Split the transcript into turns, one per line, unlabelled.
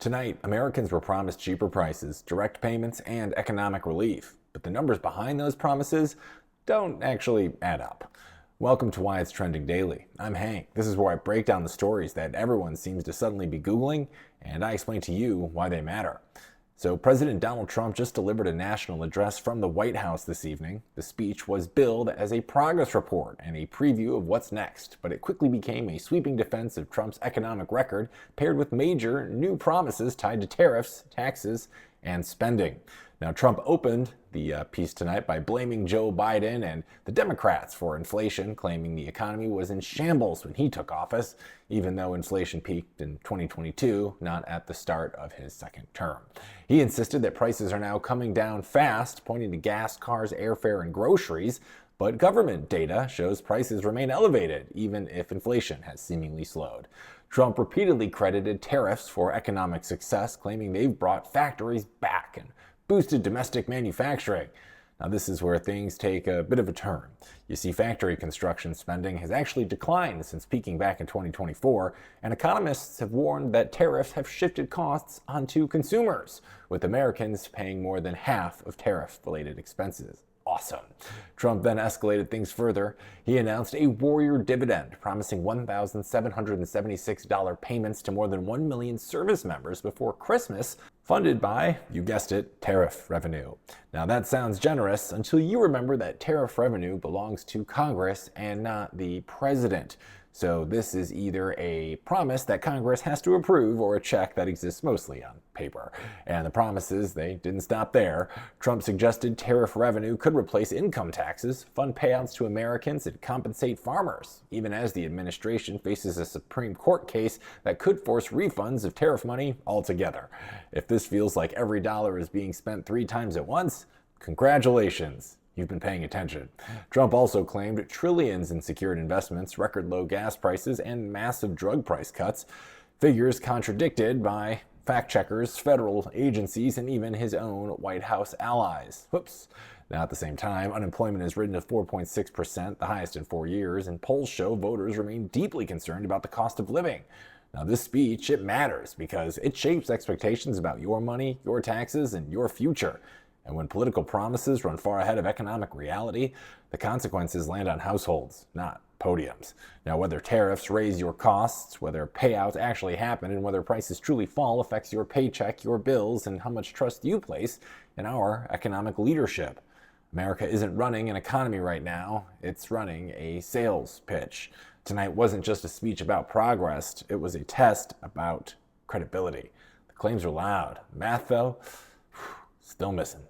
Tonight, Americans were promised cheaper prices, direct payments, and economic relief. But the numbers behind those promises don't actually add up. Welcome to Why It's Trending Daily. I'm Hank. This is where I break down the stories that everyone seems to suddenly be Googling, and I explain to you why they matter. So President Donald Trump just delivered a national address from the White House this evening. The speech was billed as a progress report and a preview of what's next, but it quickly became a sweeping defense of Trump's economic record, paired with major new promises tied to tariffs, taxes, and spending. Now, Trump opened the piece tonight by blaming Joe Biden and the Democrats for inflation, claiming the economy was in shambles when he took office, even though inflation peaked in 2022, not at the start of his second term. He insisted that prices are now coming down fast, pointing to gas, cars, airfare, and groceries, but government data shows prices remain elevated, even if inflation has seemingly slowed. Trump repeatedly credited tariffs for economic success, claiming they've brought factories back and boosted domestic manufacturing. Now, this is where things take a bit of a turn. You see, factory construction spending has actually declined since peaking back in 2024, and economists have warned that tariffs have shifted costs onto consumers, with Americans paying more than half of tariff-related expenses. Awesome. Trump then escalated things further. He announced a warrior dividend, promising $1,776 payments to more than 1 million service members before Christmas, funded by, you guessed it, tariff revenue. Now that sounds generous until you remember that tariff revenue belongs to Congress and not the president. So this is either a promise that Congress has to approve or a check that exists mostly on paper. And the promises, they didn't stop there. Trump suggested tariff revenue could replace income taxes, fund payouts to Americans, and compensate farmers, even as the administration faces a Supreme Court case that could force refunds of tariff money altogether. If this feels like every dollar is being spent 3 times at once, congratulations. You've been paying attention. Trump also claimed trillions in secured investments, record low gas prices, and massive drug price cuts, figures contradicted by fact checkers, federal agencies, and even his own White House allies. Whoops. Now, at the same time, unemployment has risen to 4.6%, the highest in 4 years, and polls show voters remain deeply concerned about the cost of living. Now, this speech, it matters because it shapes expectations about your money, your taxes, and your future. And when political promises run far ahead of economic reality, the consequences land on households, not podiums. Now, whether tariffs raise your costs, whether payouts actually happen, and whether prices truly fall affects your paycheck, your bills, and how much trust you place in our economic leadership. America isn't running an economy right now, it's running a sales pitch. Tonight wasn't just a speech about progress, it was a test about credibility. The claims are loud. Math, though, still missing.